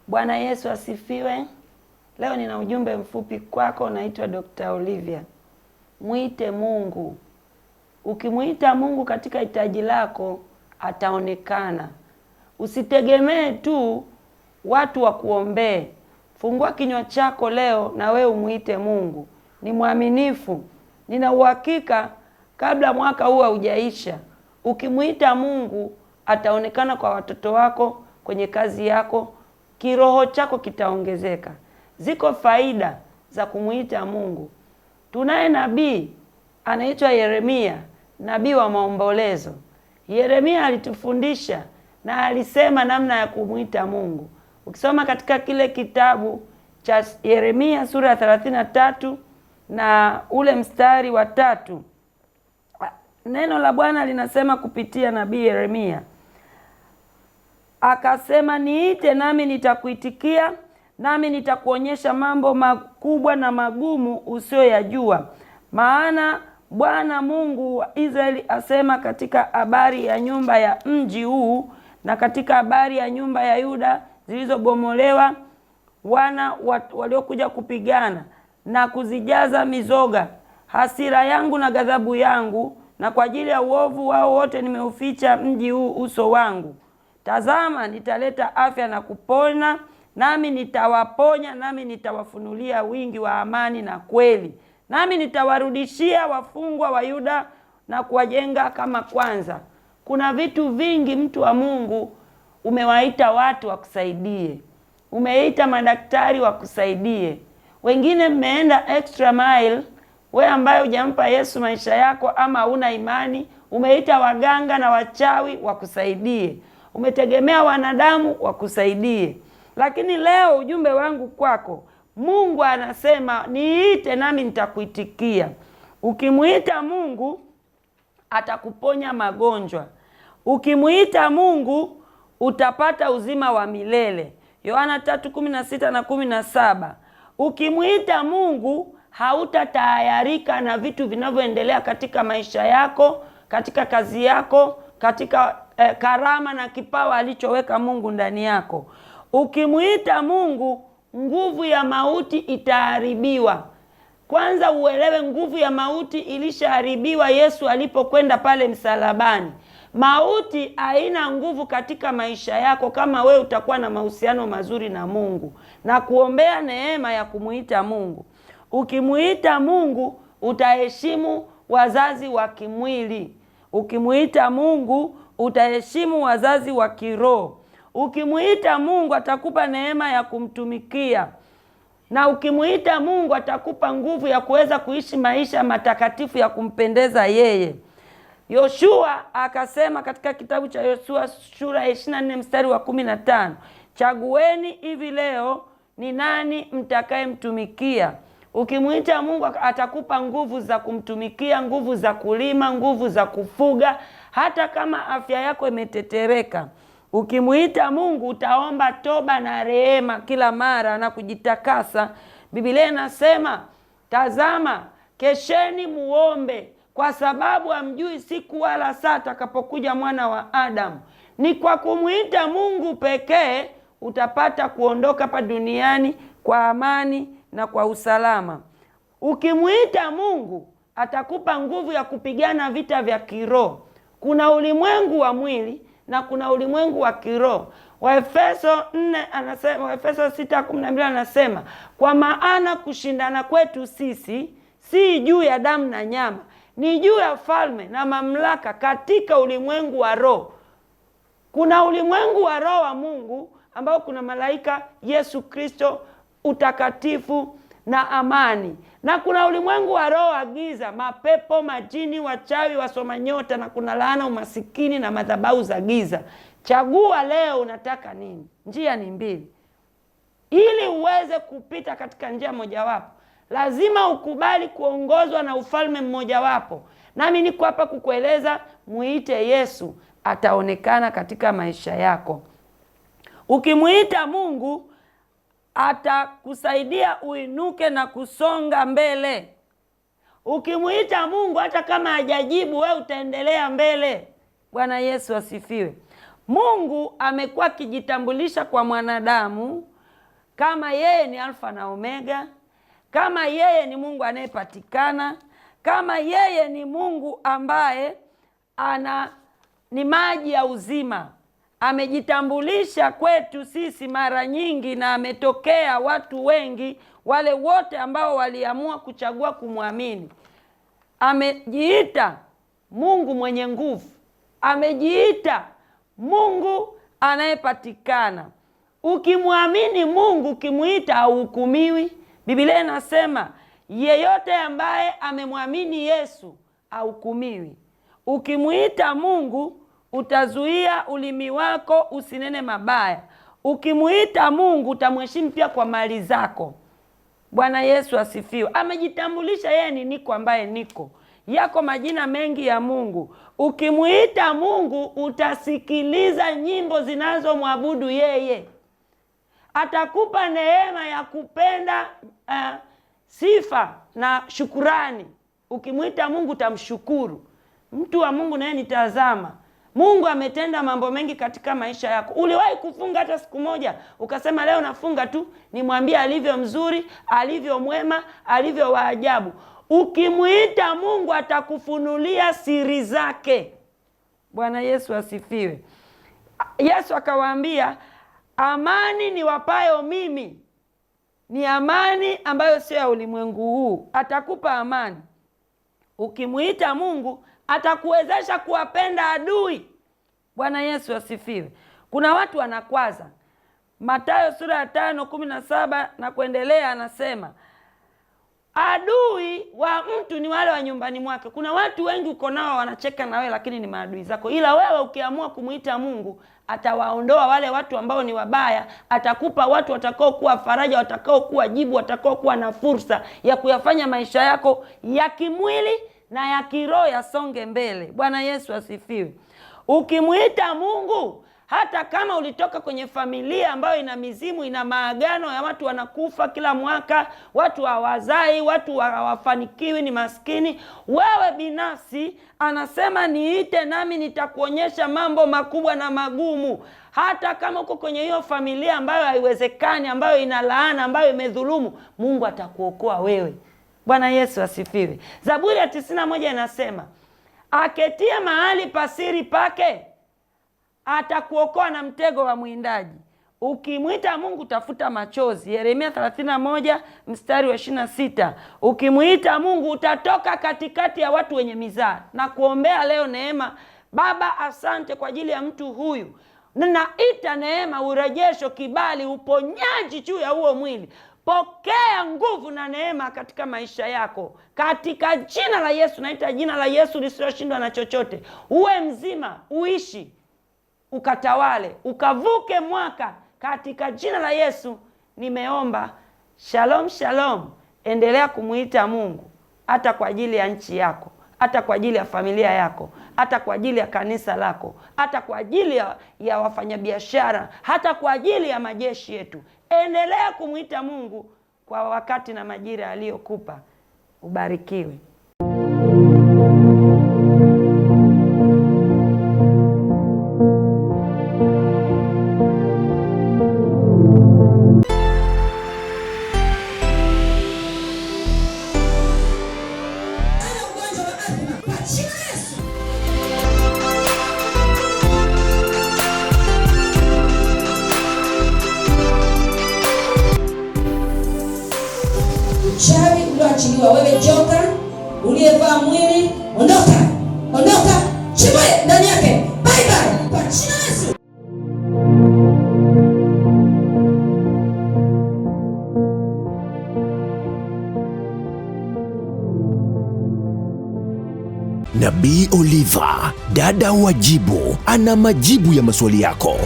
Bwana Yesu asifiwe. Leo nina ujumbe mfupi kwako. Naitwa Dr. Olivia. Muite Mungu. Ukimuita Mungu katika hitaji lako, ataonekana. Usitegemee tu watu wa kuombee. Fungua kinywa chako leo na wewe umuite Mungu. Ni mwaminifu. Nina uhakika kabla mwaka huu haujaisha, ukimuita Mungu ataonekana kwa watoto wako, kwenye kazi yako, kiroho chako kitaongezeka. Ziko faida za kumuita Mungu. Tunaye nabii anaitwa Yeremia, nabii wa maombolezo. Yeremia alitufundisha na alisema namna ya kumuita Mungu. Ukisoma katika kile kitabu cha Yeremia sura ya 33 na ule mstari wa 3, neno la Bwana linasema kupitia nabii Yeremia, akasema, niite nami nitakuitikia, nami nitakuonyesha mambo makubwa na magumu usiyoyajua. Maana Bwana Mungu wa Israeli asema katika habari ya nyumba ya mji huu na katika habari ya nyumba ya Yuda zilizobomolewa, wana waliokuja kupigana na kuzijaza mizoga, hasira yangu na ghadhabu yangu, na kwa ajili ya uovu wao wote nimeuficha mji huu uso wangu. Tazama, nitaleta afya na kupona, nami nitawaponya, nami nitawafunulia wingi wa amani na kweli, nami nitawarudishia wafungwa wa Yuda na kuwajenga kama kwanza. Kuna vitu vingi, mtu wa Mungu, umewaita watu wakusaidie. Umeita madaktari wakusaidie. Wengine mmeenda extra mile, we ambaye hujampa Yesu maisha yako ama una imani, umeita waganga na wachawi wakusaidie. Umetegemea wanadamu wakusaidie. Lakini leo ujumbe wangu kwako, Mungu anasema niite nami nitakuitikia. Ukimuita Mungu atakuponya magonjwa. Ukimuita Mungu utapata uzima wa milele. Yohana 3:16 na 17. Ukimuita Mungu hautatayarika na vitu vinavyoendelea katika maisha yako, katika kazi yako, katika karama na kipawa alichoweka Mungu ndani yako. Ukimuita Mungu, nguvu ya mauti itaharibiwa. Kwanza uelewe, nguvu ya mauti ilishaharibiwa Yesu alipokwenda pale msalabani. Mauti haina nguvu katika maisha yako kama wewe utakuwa na mahusiano mazuri na Mungu na kuombea neema ya kumuita Mungu. Ukimuita Mungu utaheshimu wazazi wa kimwili. Ukimuita Mungu utaheshimu wazazi wa kiroho. Ukimuita Mungu atakupa neema ya kumtumikia. Na ukimuita Mungu atakupa nguvu ya kuweza kuishi maisha matakatifu ya kumpendeza yeye. Yoshua akasema katika kitabu cha Yoshua sura ya 24 mstari wa 15, chagueni hivi leo ni nani mtakaye mtumikia. Ukimuita Mungu atakupa nguvu za kumtumikia, nguvu za kulima, nguvu za kufuga, hata kama afya yako imetetereka. Ukimuita Mungu utaomba toba na rehema kila mara na kujitakasa. Biblia inasema, tazama, kesheni muombe, kwa sababu hamjui siku wala saa atakapokuja mwana wa Adamu. Ni kwa kumuita Mungu pekee utapata kuondoka hapa duniani kwa amani na kwa usalama. Ukimuita Mungu atakupa nguvu ya kupigana vita vya kiroho. Kuna ulimwengu wa mwili na kuna ulimwengu wa kiroho. Waefeso 4 anasema, Waefeso 6:12 anasema, kwa maana kushindana kwetu sisi si juu ya damu na nyama, ni juu ya falme na mamlaka katika ulimwengu wa roho. Kuna ulimwengu wa roho wa Mungu ambao kuna malaika, Yesu Kristo, utakatifu na amani. Na kuna ulimwengu wa roho wa giza, mapepo, majini, wachawi, wasoma nyota, na kuna laana, umasikini na madhabahu za giza. Chagua leo unataka nini. Njia ni mbili. Ili uweze kupita katika njia mojawapo, lazima ukubali kuongozwa na ufalme mmojawapo. Nami niko hapa kukueleza, muite Yesu, ataonekana katika maisha yako. Ukimuita Mungu atakusaidia uinuke na kusonga mbele. Ukimuita Mungu hata kama hajajibu, wewe utaendelea mbele. Bwana Yesu asifiwe. Mungu amekuwa akijitambulisha kwa mwanadamu kama yeye ni Alfa na Omega, kama yeye ni Mungu anayepatikana, kama yeye ni Mungu ambaye ni maji ya uzima. Amejitambulisha kwetu sisi mara nyingi, na ametokea watu wengi, wale wote ambao waliamua kuchagua kumwamini. Amejiita Mungu mwenye nguvu, amejiita Mungu anayepatikana. Ukimwamini Mungu, ukimuita hauhukumiwi. Biblia inasema yeyote ambaye amemwamini Yesu hahukumiwi. Ukimuita Mungu, utazuia ulimi wako usinene mabaya. Ukimuita Mungu, utamheshimu pia kwa mali zako. Bwana Yesu asifiwe. Amejitambulisha yeye ni niko ambaye niko. Yako majina mengi ya Mungu. Ukimuita Mungu, utasikiliza nyimbo zinazomwabudu yeye. Atakupa neema ya kupenda sifa na shukurani. Ukimuita Mungu utamshukuru. Mtu wa Mungu naye nitazama, Mungu ametenda mambo mengi katika maisha yako. Uliwahi kufunga hata siku moja ukasema leo nafunga tu nimwambie alivyo mzuri, alivyo mwema, alivyo wa ajabu? Ukimuita Mungu atakufunulia siri zake. Bwana Yesu asifiwe. Yesu akawaambia, amani niwapayo mimi ni amani ambayo sio ya ulimwengu huu. Atakupa amani. Ukimuita Mungu atakuwezesha kuwapenda adui. Bwana Yesu asifiwe. Kuna watu wanakwaza. Mathayo sura ya 5:17 na kuendelea anasema, adui wa mtu ni wale wa nyumbani mwake. Kuna watu wengi uko nao wanacheka na wewe, lakini ni maadui zako. Ila wewe ukiamua kumuita Mungu, atawaondoa wale watu ambao ni wabaya. Atakupa watu watakao kuwa faraja, watakao kuwa jibu, watakao kuwa na fursa ya kuyafanya maisha yako ya kimwili na ya kiroho yasonge mbele. Bwana Yesu asifiwe. Ukimuita Mungu, hata kama ulitoka kwenye familia ambayo ina mizimu, ina maagano ya watu wanakufa kila mwaka, watu hawazai, watu hawafanikiwi, ni maskini, wewe binafsi anasema niite nami nitakuonyesha mambo makubwa na magumu. Hata kama uko kwenye hiyo familia ambayo haiwezekani, ambayo ina laana, ambayo imedhulumu, Mungu atakuokoa wewe. Bwana Yesu asifiwe. Zaburi ya 91 inasema, aketie mahali pasiri pake atakuokoa na mtego wa mwindaji. Ukimuita Mungu tafuta machozi. Yeremia 31 mstari wa 26. Ukimuita Mungu utatoka katikati ya watu wenye mizaa. Na kuombea leo neema. Baba, asante kwa ajili ya mtu huyu. Ninaita neema, urejesho, kibali, uponyaji juu ya huo mwili. Pokea nguvu na neema katika maisha yako. Katika jina la Yesu, naita jina la Yesu lisiloshindwa na chochote. Uwe mzima, uishi, ukatawale, ukavuke mwaka. Katika jina la Yesu nimeomba. Shalom, shalom. Endelea kumuita Mungu, hata kwa ajili ya nchi yako, hata kwa ajili ya familia yako, hata kwa ajili ya kanisa lako, hata kwa ajili ya wafanyabiashara, hata kwa ajili ya majeshi yetu. Endelea kumuita Mungu kwa wakati na majira aliyokupa. Ubarikiwe. Uchawi ulioachiliwa, wewe joka uliyevaa mwili, ondoka, ondoka, chibwe ndani yake, bye bye kwa jina la Yesu. Nabii Oliva, dada wa jibu, ana majibu ya maswali yako.